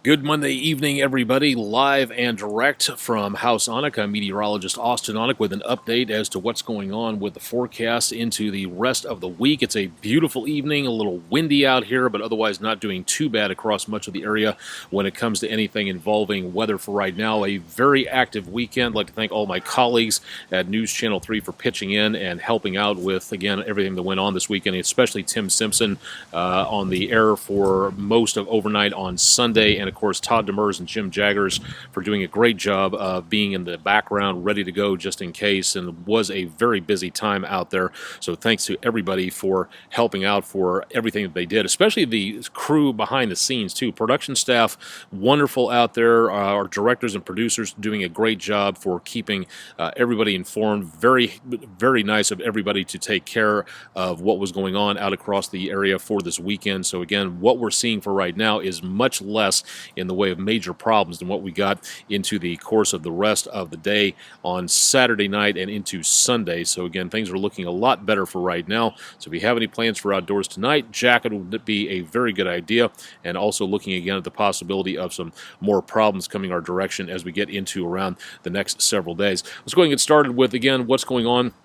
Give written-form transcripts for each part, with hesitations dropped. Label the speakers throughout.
Speaker 1: Good Monday evening, everybody, live and direct from Austen Onek. I'm meteorologist Austen Onek with an update as to what's going on with the forecast into the rest of the week. It's a beautiful evening, a little windy out here, but otherwise not doing too bad across much of the area when it comes to anything involving weather for right now. A very active weekend. I'd like to thank all my colleagues at News Channel 3 for pitching in and helping out with, again, everything that went on this weekend, especially Tim Simpson on the air for most of overnight on Sunday, and of course Todd Demers and Jim Jaggers for doing a great job of being in the background ready to go just in case, and it was a very busy time out there. So thanks to everybody for helping out for everything that they did, especially the crew behind the scenes too. Production staff, wonderful out there. Our directors and producers doing a great job for keeping everybody informed. Very, very nice of everybody to take care of what was going on out across the area for this weekend. So again, what we're seeing for right now is much less in the way of major problems than what we got into the course of the rest of the day on Saturday night and into Sunday. So again, things are looking a lot better for right now. So if you have any plans for outdoors tonight, jacket would be a very good idea. And also looking again at the possibility of some more problems coming our direction as we get into around the next several days. Let's go ahead and get started with, again, what's going on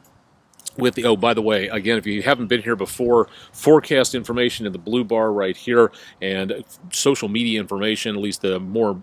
Speaker 1: with the, oh, by the way, again, if you haven't been here before, forecast information in the blue bar right here, and social media information, at least the more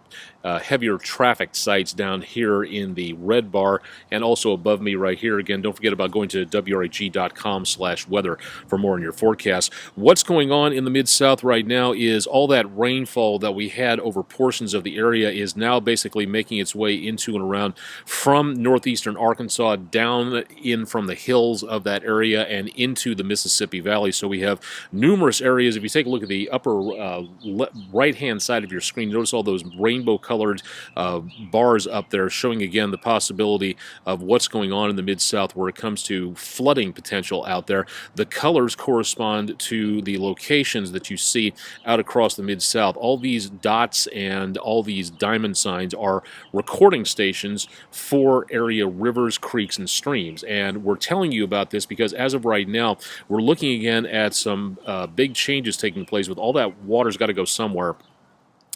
Speaker 1: heavier traffic sites down here in the red bar, and also above me right here. Again, don't forget about going to wreg.com/weather for more on your forecast. What's going on in the Mid-South right now is all that rainfall that we had over portions of the area is now basically making its way into and around from northeastern Arkansas down in from the hills of that area and into the Mississippi Valley. So we have numerous areas. If you take a look at the upper right-hand side of your screen, notice all those rainbow-colored bars up there showing, again, the possibility of what's going on in the Mid-South where it comes to flooding potential out there. The colors correspond to the locations that you see out across the Mid-South. All these dots and all these diamond signs are recording stations for area rivers, creeks, and streams. And we're telling you about this because as of right now, we're looking again at some big changes taking place. With all that water's got to go somewhere.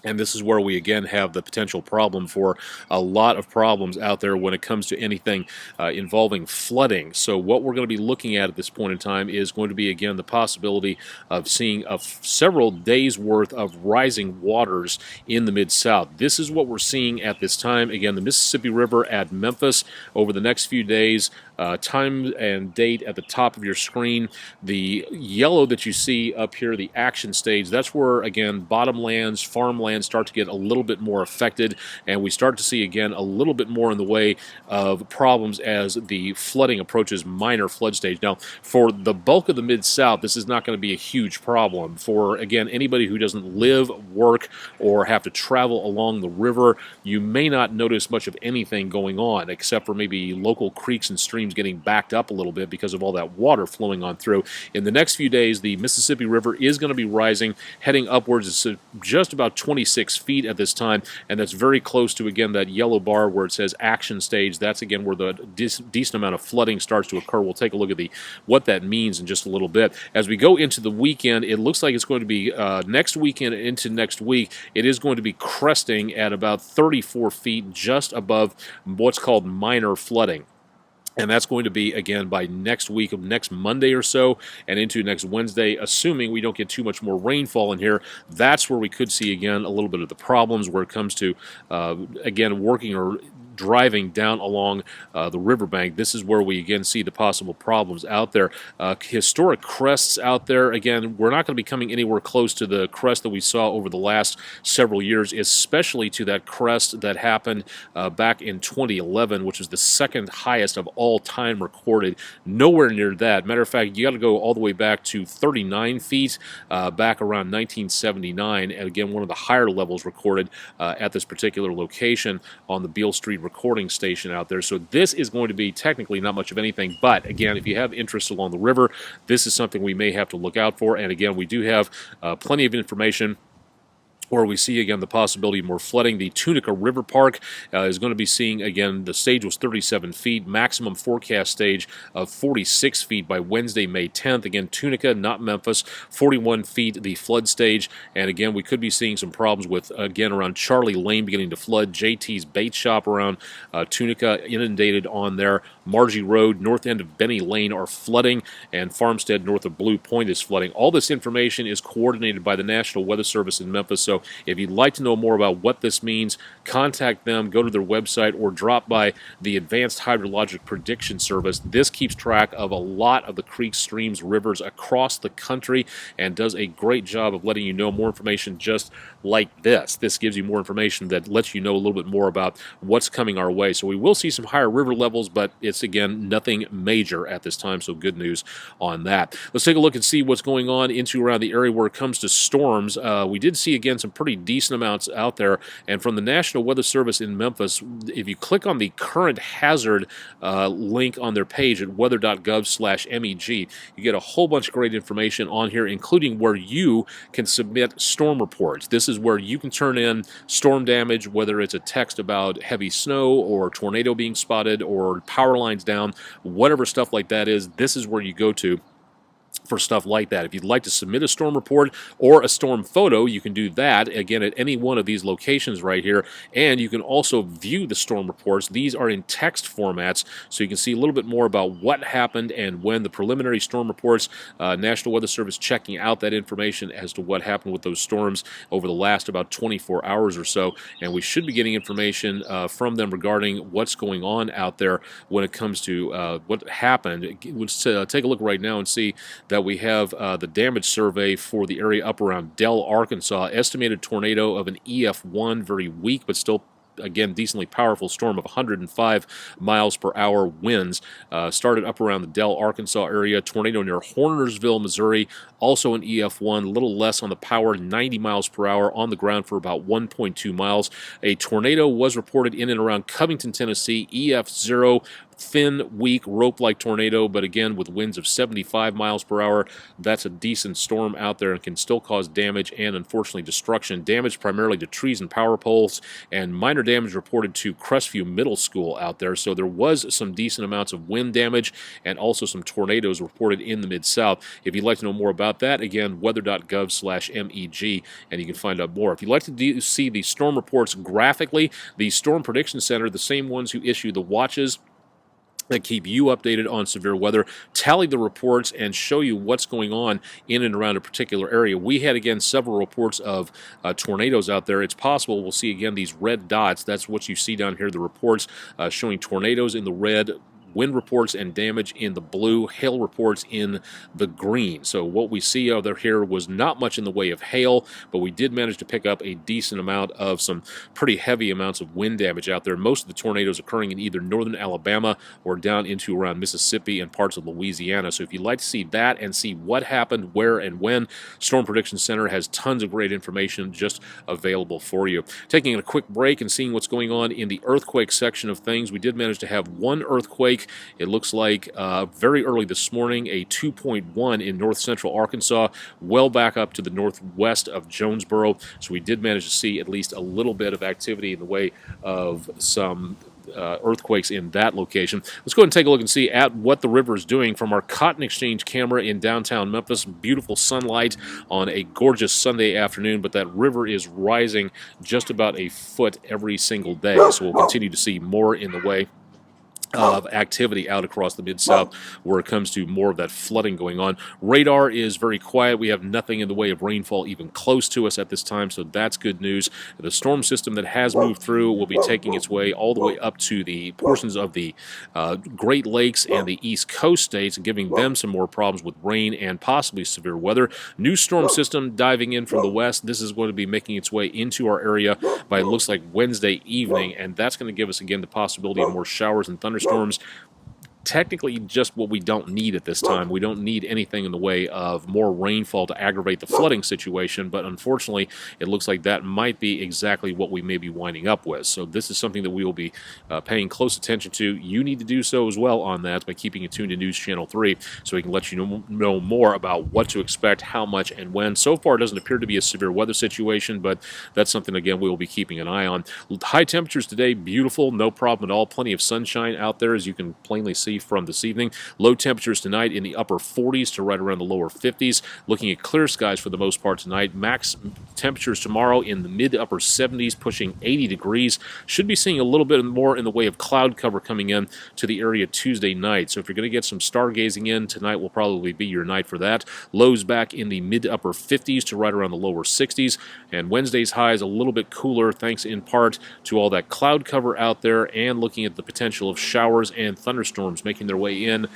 Speaker 1: And this is where we, again, have the potential problem for a lot of problems out there when it comes to anything involving flooding. So what we're going to be looking at this point in time is going to be, again, the possibility of seeing several days' worth of rising waters in the Mid-South. This is what we're seeing at this time. Again, the Mississippi River at Memphis over the next few days. Time and date at the top of your screen. The yellow that you see up here, the action stage, that's where, again, bottomlands, farmlands start to get a little bit more affected, and we start to see, again, a little bit more in the way of problems as the flooding approaches minor flood stage. Now, for the bulk of the Mid-South, this is not going to be a huge problem. For, again, anybody who doesn't live, work, or have to travel along the river, you may not notice much of anything going on, except for maybe local creeks and streams getting backed up a little bit because of all that water flowing on through. In the next few days, the Mississippi River is going to be rising, heading upwards. It's just about 26 feet at this time, and that's very close to, again, that yellow bar where it says action stage. That's, again, where the decent amount of flooding starts to occur. We'll take a look at what that means in just a little bit. As we go into the weekend, it looks like it's going to be next weekend into next week. It is going to be cresting at about 34 feet, just above what's called minor flooding. And that's going to be, again, by next week of next Monday or so and into next Wednesday, assuming we don't get too much more rainfall in here. That's where we could see, again, a little bit of the problems where it comes to, again, working or driving down along the riverbank. This is where we again see the possible problems out there. Historic crests out there. Again, we're not going to be coming anywhere close to the crest that we saw over the last several years, especially to that crest that happened back in 2011, which was the second highest of all time recorded. Nowhere near that. Matter of fact, you got to go all the way back to 39 feet back around 1979, and again, one of the higher levels recorded at this particular location on the Beale Street recording station out there. So this is going to be technically not much of anything, but again, if you have interest along the river, this is something we may have to look out for. And again, we do have plenty of information where we see again the possibility of more flooding. The Tunica River Park is going to be seeing again, the stage was 37 feet, maximum forecast stage of 46 feet by Wednesday, May 10th. Again, Tunica, not Memphis, 41 feet the flood stage. And again, we could be seeing some problems with, again, around Charlie Lane beginning to flood, JT's Bait Shop around Tunica inundated on there, Margie Road, north end of Benny Lane are flooding, and Farmstead north of Blue Point is flooding. All this information is coordinated by the National Weather Service in Memphis, so if you'd like to know more about what this means, contact them, go to their website, or drop by the Advanced Hydrologic Prediction Service. This keeps track of a lot of the creeks, streams, rivers across the country and does a great job of letting you know more information just like this. This gives you more information that lets you know a little bit more about what's coming our way. So we will see some higher river levels, but it's, again, nothing major at this time, so good news on that. Let's take a look and see what's going on into around the area where it comes to storms. We did see, again, some pretty decent amounts out there, and from the National Weather Service in Memphis, if you click on the current hazard link on their page at weather.gov/MEG, you get a whole bunch of great information on here, including where you can submit storm reports. This is where you can turn in storm damage, whether it's a text about heavy snow or tornado being spotted or power lines down, whatever stuff like that is, this is where you go to for stuff like that. If you'd like to submit a storm report or a storm photo, you can do that, again, at any one of these locations right here, and you can also view the storm reports. These are in text formats, so you can see a little bit more about what happened and when. The preliminary storm reports, National Weather Service checking out that information as to what happened with those storms over the last about 24 hours or so, and we should be getting information from them regarding what's going on out there when it comes to what happened. Let's take a look right now and see that we have the damage survey for the area up around Dell, Arkansas. Estimated tornado of an EF1, very weak, but still, again, decently powerful storm of 105 miles per hour winds. Started up around the Dell, Arkansas area. Tornado near Hornersville, Missouri, also an EF1, a little less on the power, 90 miles per hour on the ground for about 1.2 miles. A tornado was reported in and around Covington, Tennessee, EF0, thin, weak, rope-like tornado, but again with winds of 75 miles per hour. That's a decent storm out there and can still cause damage and, unfortunately, destruction. Damage primarily to trees and power poles, and minor damage reported to Crestview Middle School out there. So there was some decent amounts of wind damage and also some tornadoes reported in the Mid-South. If you'd like to know more about that, again, weather.gov/MEG, and you can find out more. If you'd like to see the storm reports graphically, the Storm Prediction Center, the same ones who issue the watches that keep you updated on severe weather, tally the reports, and show you what's going on in and around a particular area. We had, again, several reports of tornadoes out there. It's possible we'll see, again, these red dots. That's what you see down here, the reports showing tornadoes in the red, wind reports and damage in the blue, hail reports in the green. So what we see out there here was not much in the way of hail, but we did manage to pick up a decent amount of some pretty heavy amounts of wind damage out there. Most of the tornadoes occurring in either northern Alabama or down into around Mississippi and parts of Louisiana. So if you'd like to see that and see what happened, where and when, Storm Prediction Center has tons of great information just available for you. Taking a quick break and seeing what's going on in the earthquake section of things, we did manage to have one earthquake. It looks like very early this morning, a 2.1 in north central Arkansas, well back up to the northwest of Jonesboro. So we did manage to see at least a little bit of activity in the way of some earthquakes in that location. Let's go ahead and take a look and see at what the river is doing from our Cotton Exchange camera in downtown Memphis. Beautiful sunlight on a gorgeous Sunday afternoon, but that river is rising just about a foot every single day. So we'll continue to see more in the way of activity out across the Mid-South where it comes to more of that flooding going on. Radar is very quiet. We have nothing in the way of rainfall even close to us at this time, so that's good news. The storm system that has moved through will be taking its way all the way up to the portions of the Great Lakes and the East Coast states, and giving them some more problems with rain and possibly severe weather. New storm system diving in from the west. This is going to be making its way into our area by, it looks like, Wednesday evening, and that's going to give us, again, the possibility of more showers and thunderstorms technically just what we don't need at this time. We don't need anything in the way of more rainfall to aggravate the flooding situation, but unfortunately, it looks like that might be exactly what we may be winding up with. So this is something that we will be paying close attention to. You need to do so as well on that by keeping it tuned to News Channel 3 so we can let you know more about what to expect, how much, and when. So far, it doesn't appear to be a severe weather situation, but that's something, again, we will be keeping an eye on. High temperatures today, beautiful, no problem at all. Plenty of sunshine out there, as you can plainly see from this evening. Low temperatures tonight in the upper 40s to right around the lower 50s. Looking at clear skies for the most part tonight. Max temperatures tomorrow in the mid to upper 70s, pushing 80 degrees. Should be seeing a little bit more in the way of cloud cover coming in to the area Tuesday night. So if you're going to get some stargazing in, tonight will probably be your night for that. Lows back in the mid to upper 50s to right around the lower 60s. And Wednesday's high is a little bit cooler, thanks in part to all that cloud cover out there and looking at the potential of showers and thunderstorms making their way in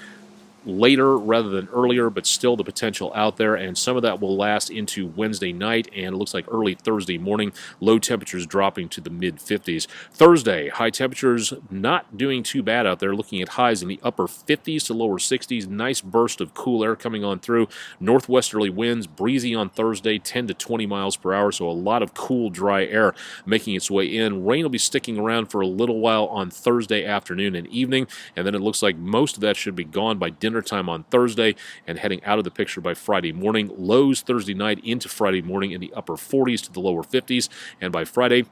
Speaker 1: later rather than earlier, but still the potential out there, and some of that will last into Wednesday night, and it looks like early Thursday morning. Low temperatures dropping to the mid-50s. Thursday, high temperatures not doing too bad out there, looking at highs in the upper 50s to lower 60s. Nice burst of cool air coming on through. Northwesterly winds, breezy on Thursday, 10 to 20 miles per hour, so a lot of cool, dry air making its way in. Rain will be sticking around for a little while on Thursday afternoon and evening, and then it looks like most of that should be gone by dinner time on Thursday and heading out of the picture by Friday morning. Lows Thursday night into Friday morning in the upper 40s to the lower 50s, and by Friday,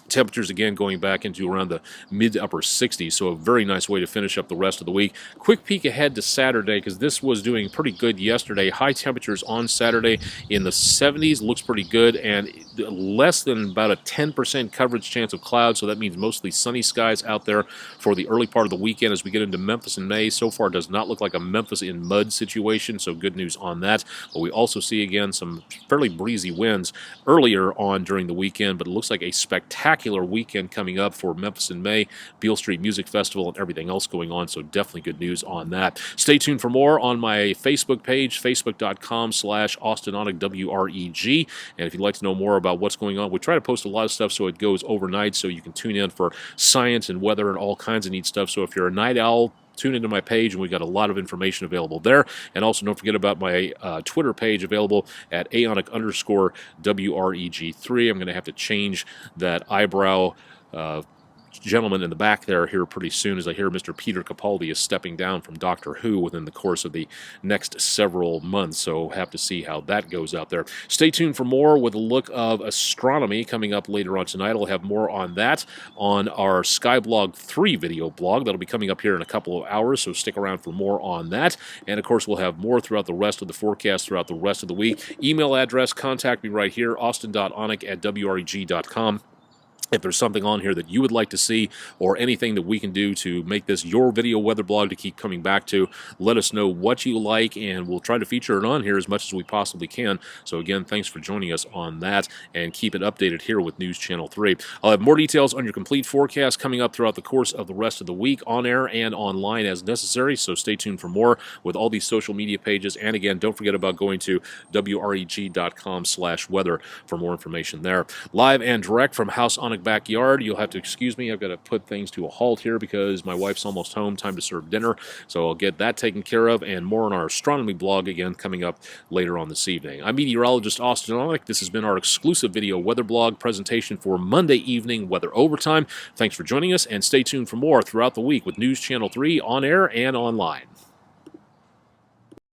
Speaker 1: temperatures again going back into around the mid to upper 60s, so a very nice way to finish up the rest of the week. Quick peek ahead to Saturday, because this was doing pretty good yesterday. High temperatures on Saturday in the 70s, looks pretty good, and less than about a 10% coverage chance of clouds, so that means mostly sunny skies out there for the early part of the weekend as we get into Memphis in May. So far, does not look like a Memphis in mud situation, so good news on that. But we also see again some fairly breezy winds earlier on during the weekend, but it looks like a spectacular weekend coming up for Memphis in May, Beale Street Music Festival, and everything else going on, so definitely good news on that. Stay tuned for more on my Facebook page, facebook.com/Austen Onek WREG, and if you'd like to know more about what's going on, we try to post a lot of stuff so it goes overnight, so you can tune in for science and weather and all kinds of neat stuff. So if you're a night owl, tune into my page, and we've got a lot of information available there. And also don't forget about my Twitter page available at Aonic_WREG3. I'm going to have to change that eyebrow gentleman in the back there here pretty soon, as I hear Mr. Peter Capaldi is stepping down from Doctor Who within the course of the next several months, so have to see how that goes out there. Stay tuned for more with a look of astronomy coming up later on tonight. I'll have more on that on our Skyblog 3 video blog. That'll be coming up here in a couple of hours, so stick around for more on that. And of course, we'll have more throughout the rest of the forecast throughout the rest of the week. Email address, contact me right here, austin.onek@wreg.com. If there's something on here that you would like to see or anything that we can do to make this your video weather blog to keep coming back to, let us know what you like, and we'll try to feature it on here as much as we possibly can. So again, thanks for joining us on that, and keep it updated here with News Channel 3. I'll have more details on your complete forecast coming up throughout the course of the rest of the week, on air and online as necessary, so stay tuned for more with all these social media pages. And again, don't forget about going to WREG.com/weather for more information there. Live and direct from House Onek backyard. You'll have to excuse me. I've got to put things to a halt here because my wife's almost home. Time to serve dinner. So I'll get that taken care of, and more on our astronomy blog again coming up later on this evening. I'm meteorologist Austen Onek. This has been our exclusive video weather blog presentation for Monday evening weather overtime. Thanks for joining us, and stay tuned for more throughout the week with News Channel 3 on air and online.